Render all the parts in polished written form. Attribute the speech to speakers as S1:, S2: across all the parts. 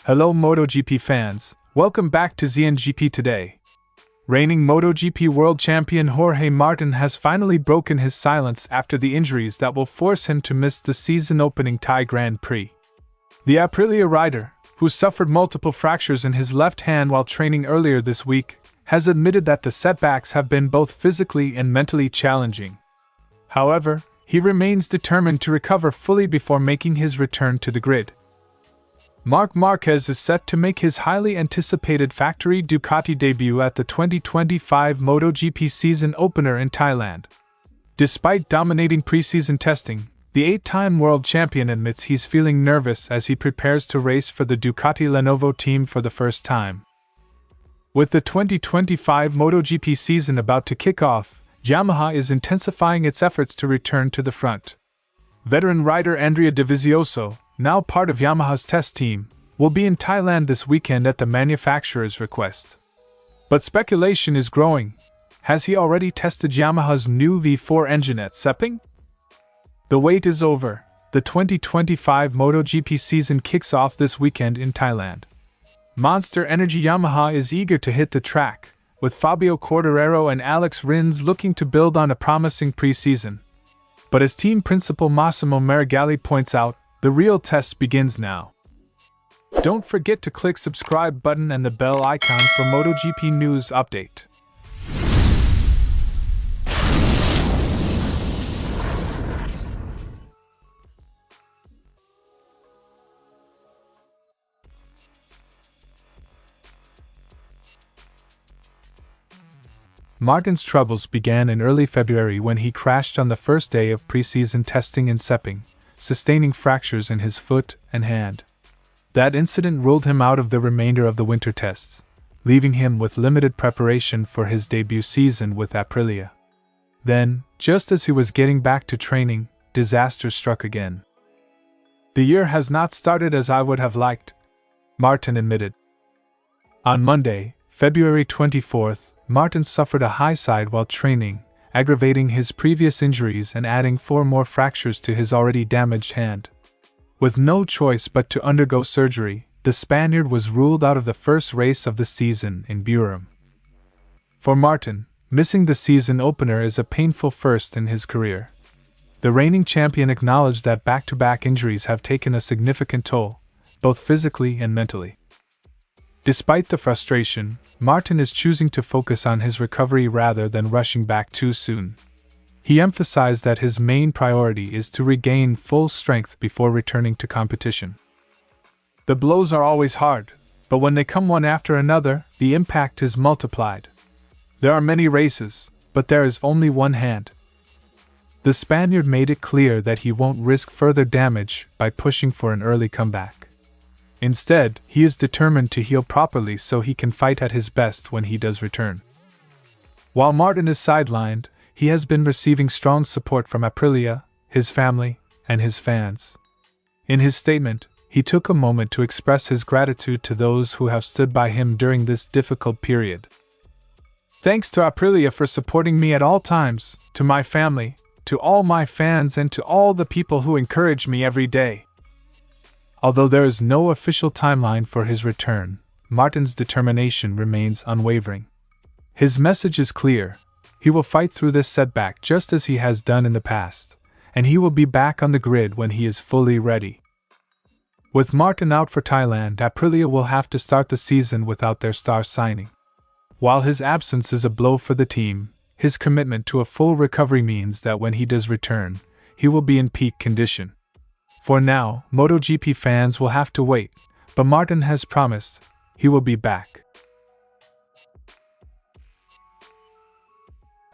S1: Hello MotoGP fans, welcome back to ZNGP Today. Reigning MotoGP World Champion Jorge Martin has finally broken his silence after the injuries that will force him to miss the season-opening Thai Grand Prix. The Aprilia rider, who suffered multiple fractures in his left hand while training earlier this week, has admitted that the setbacks have been both physically and mentally challenging. However, he remains determined to recover fully before making his return to the grid. Marc Márquez is set to make his highly anticipated factory Ducati debut at the 2025 MotoGP season opener in Thailand. Despite dominating preseason testing, the 8-time world champion admits he's feeling nervous as he prepares to race for the Ducati Lenovo Team for the first time. With the 2025 MotoGP season about to kick off, Yamaha is intensifying its efforts to return to the front. Veteran rider Dovizioso, now part of Yamaha's test team, will be in Thailand this weekend at the manufacturer's request. But speculation is growing. Has he already tested Yamaha's new V4 engine at Sepang? The wait is over. The 2025 MotoGP season kicks off this weekend in Thailand. Monster Energy Yamaha is eager to hit the track, with Fabio Quartararo and Alex Rins looking to build on a promising preseason. But as team principal Massimo Marigali points out, the real test begins now. Don't forget to click subscribe button and the bell icon for MotoGP news update. Martin's troubles began in early February when he crashed on the first day of preseason testing in Sepang, sustaining fractures in his foot and hand. That incident ruled him out of the remainder of the winter tests, leaving him with limited preparation for his debut season with Aprilia. Then, just as he was getting back to training, disaster struck again. "The year has not started as I would have liked," Martin admitted. On Monday, February 24th, Martin suffered a high side while training, aggravating his previous injuries and adding 4 more fractures to his already damaged hand. With no choice but to undergo surgery, the Spaniard was ruled out of the first race of the season in Buram. For Martin, missing the season opener is a painful first in his career. The reigning champion acknowledged that back-to-back injuries have taken a significant toll, both physically and mentally. Despite the frustration, Martin is choosing to focus on his recovery rather than rushing back too soon. He emphasized that his main priority is to regain full strength before returning to competition. "The blows are always hard, but when they come one after another, the impact is multiplied. There are many races, but there is only one hand." The Spaniard made it clear that he won't risk further damage by pushing for an early comeback. Instead, he is determined to heal properly so he can fight at his best when he does return. While Martin is sidelined, he has been receiving strong support from Aprilia, his family, and his fans. In his statement, he took a moment to express his gratitude to those who have stood by him during this difficult period. "Thanks to Aprilia for supporting me at all times, to my family, to all my fans, and to all the people who encourage me every day." Although there is no official timeline for his return, Martin's determination remains unwavering. His message is clear: he will fight through this setback just as he has done in the past, and he will be back on the grid when he is fully ready. With Martin out for Thailand, Aprilia will have to start the season without their star signing. While his absence is a blow for the team, his commitment to a full recovery means that when he does return, he will be in peak condition. For now, MotoGP fans will have to wait, but Martin has promised he will be back.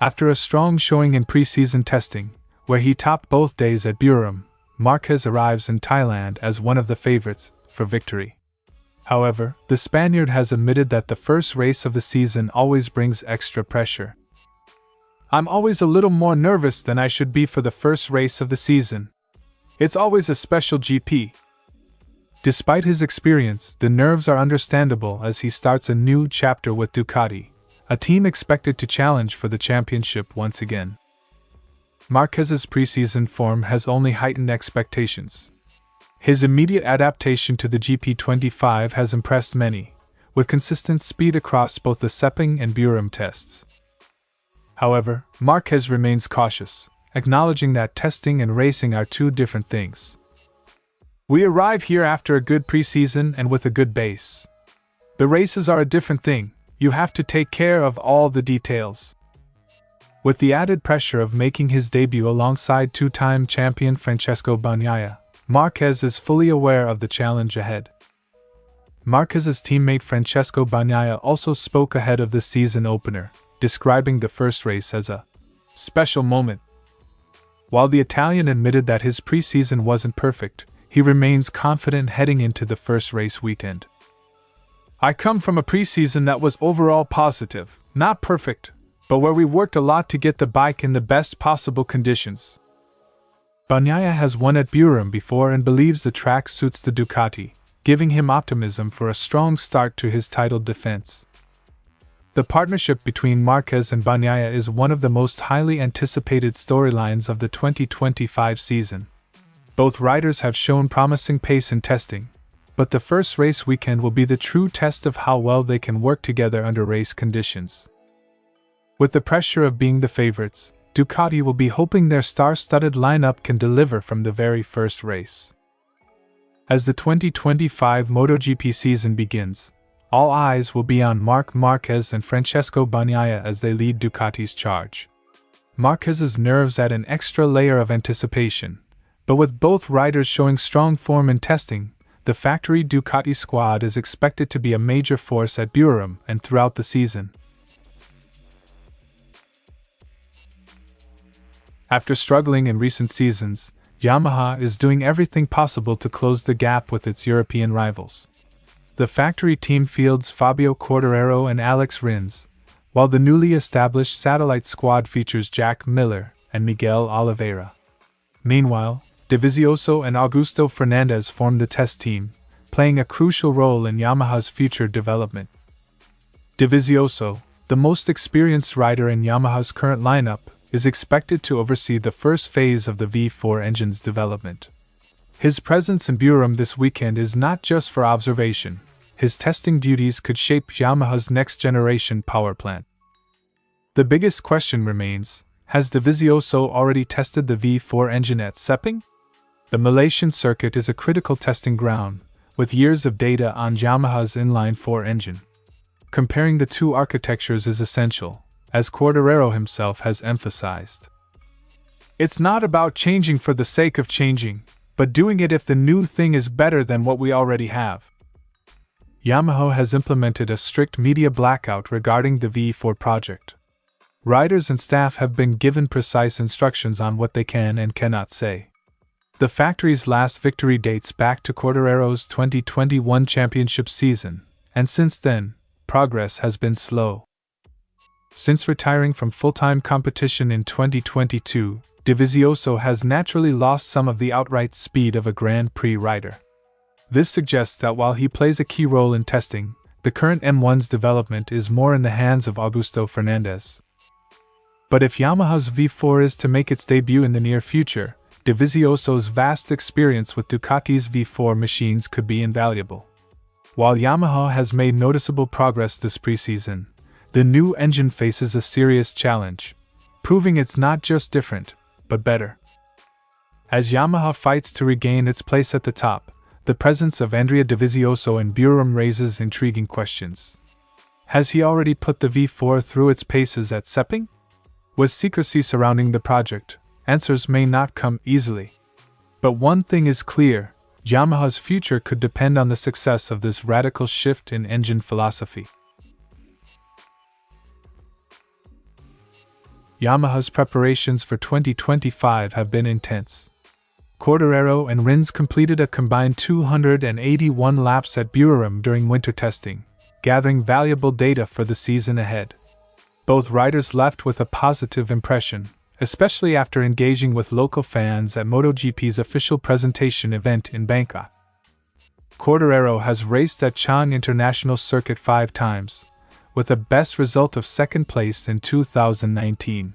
S1: After a strong showing in preseason testing, where he topped both days at Buram, Marquez arrives in Thailand as one of the favorites for victory. However, the Spaniard has admitted that the first race of the season always brings extra pressure. "I'm always a little more nervous than I should be for the first race of the season. It's always a special GP." Despite his experience, the nerves are understandable as he starts a new chapter with Ducati, a team expected to challenge for the championship once again. Marquez's preseason form has only heightened expectations. His immediate adaptation to the GP25 has impressed many, with consistent speed across both the Sepang and Buram tests. However, Marquez remains cautious, acknowledging that testing and racing are two different things. We arrive here after a good preseason and with a good base. The races are a different thing, you have to take care of all the details. With the added pressure of making his debut alongside two-time champion Francesco Bagnaia, Marquez is fully aware of the challenge ahead. Marquez's teammate Francesco Bagnaia also spoke ahead of the season opener, describing the first race as a special moment. While the Italian admitted that his preseason wasn't perfect, he remains confident heading into the first race weekend. I come from a preseason that was overall positive, not perfect, but where we worked a lot to get the bike in the best possible conditions. Bagnaia has won at Buram before and believes the track suits the Ducati, giving him optimism for a strong start to his title defense. The partnership between Marquez and Bagnaia is one of the most highly anticipated storylines of the 2025 season. Both riders have shown promising pace in testing, but the first race weekend will be the true test of how well they can work together under race conditions. With the pressure of being the favorites, Ducati will be hoping their star-studded lineup can deliver from the very first race. As the 2025 MotoGP season begins, all eyes will be on Marc Márquez and Francesco Bagnaia as they lead Ducati's charge. Marquez's nerves add an extra layer of anticipation, but with both riders showing strong form in testing, the factory Ducati squad is expected to be a major force at Buram and throughout the season. After struggling in recent seasons, Yamaha is doing everything possible to close the gap with its European rivals. The factory team fields Fabio Quartararo and Alex Rins, while the newly established satellite squad features Jack Miller and Miguel Oliveira. Meanwhile, Dovizioso and Augusto Fernandez form the test team, playing a crucial role in Yamaha's future development. Dovizioso, the most experienced rider in Yamaha's current lineup, is expected to oversee the first phase of the V4 engine's development. His presence in Buram this weekend is not just for observation. His testing duties could shape Yamaha's next-generation power plant. The biggest question remains, has Dovizioso already tested the V4 engine at Sepang? The Malaysian circuit is a critical testing ground, with years of data on Yamaha's inline-4 engine. Comparing the two architectures is essential, as Quartararo himself has emphasized. It's not about changing for the sake of changing, but doing it if the new thing is better than what we already have. Yamaha has implemented a strict media blackout regarding the V4 project. Riders and staff have been given precise instructions on what they can and cannot say. The factory's last victory dates back to Quartararo's 2021 championship season, and since then, progress has been slow. Since retiring from full-time competition in 2022, Dovizioso has naturally lost some of the outright speed of a Grand Prix rider. This suggests that while he plays a key role in testing, the current M1's development is more in the hands of Augusto Fernandez. But if Yamaha's V4 is to make its debut in the near future, Dovizioso's vast experience with Ducati's V4 machines could be invaluable. While Yamaha has made noticeable progress this preseason, the new engine faces a serious challenge, proving it's not just different, but better. As Yamaha fights to regain its place at the top, the presence of Andrea Dovizioso in Buram raises intriguing questions. Has he already put the V4 through its paces at Sepang? With secrecy surrounding the project, answers may not come easily. But one thing is clear, Yamaha's future could depend on the success of this radical shift in engine philosophy. Yamaha's preparations for 2025 have been intense. Quartararo and Rins completed a combined 281 laps at Buram during winter testing, gathering valuable data for the season ahead. Both riders left with a positive impression, especially after engaging with local fans at MotoGP's official presentation event in Bangkok. Quartararo has raced at Chang International Circuit 5 times, with a best result of second place in 2019.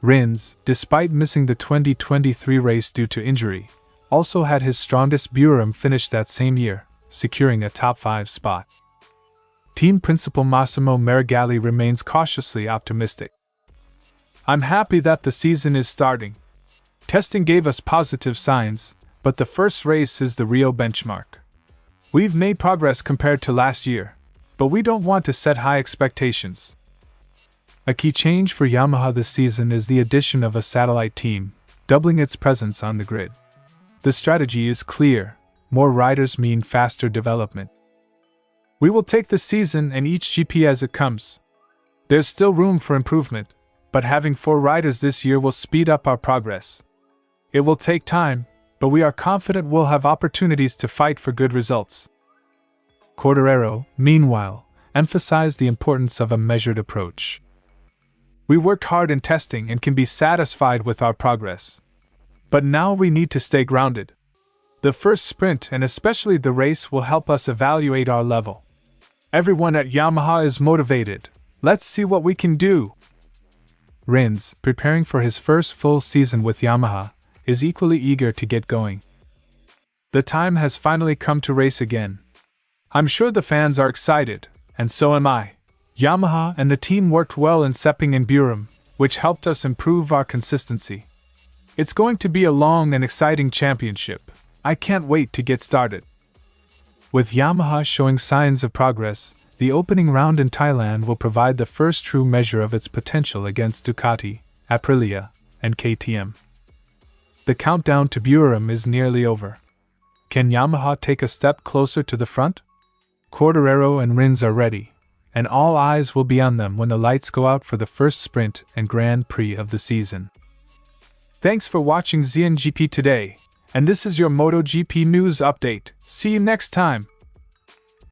S1: Rins, despite missing the 2023 race due to injury, also had his strongest Burim finish that same year, securing a top 5 spot. Team principal Massimo Marigali remains cautiously optimistic. "I'm happy that the season is starting. Testing gave us positive signs, but the first race is the real benchmark. We've made progress compared to last year, but we don't want to set high expectations." A key change for Yamaha this season is the addition of a satellite team, doubling its presence on the grid. The strategy is clear: more riders mean faster development. "We will take the season and each GP as it comes. There's still room for improvement, but having 4 riders this year will speed up our progress. It will take time, but we are confident we'll have opportunities to fight for good results." Quartararo, meanwhile, emphasized the importance of a measured approach. "We worked hard in testing and can be satisfied with our progress. But now we need to stay grounded. The first sprint and especially the race will help us evaluate our level. Everyone at Yamaha is motivated. Let's see what we can do." Rins, preparing for his first full season with Yamaha, is equally eager to get going. "The time has finally come to race again. I'm sure the fans are excited, and so am I. Yamaha and the team worked well in Sepang and Burim, which helped us improve our consistency. It's going to be a long and exciting championship. I can't wait to get started." With Yamaha showing signs of progress, the opening round in Thailand will provide the first true measure of its potential against Ducati, Aprilia, and KTM. The countdown to Burim is nearly over. Can Yamaha take a step closer to the front? Quartararo and Rins are ready, and all eyes will be on them when the lights go out for the first sprint and Grand Prix of the season. Thanks for watching ZNGP Today, and this is your MotoGP news update. See you next time.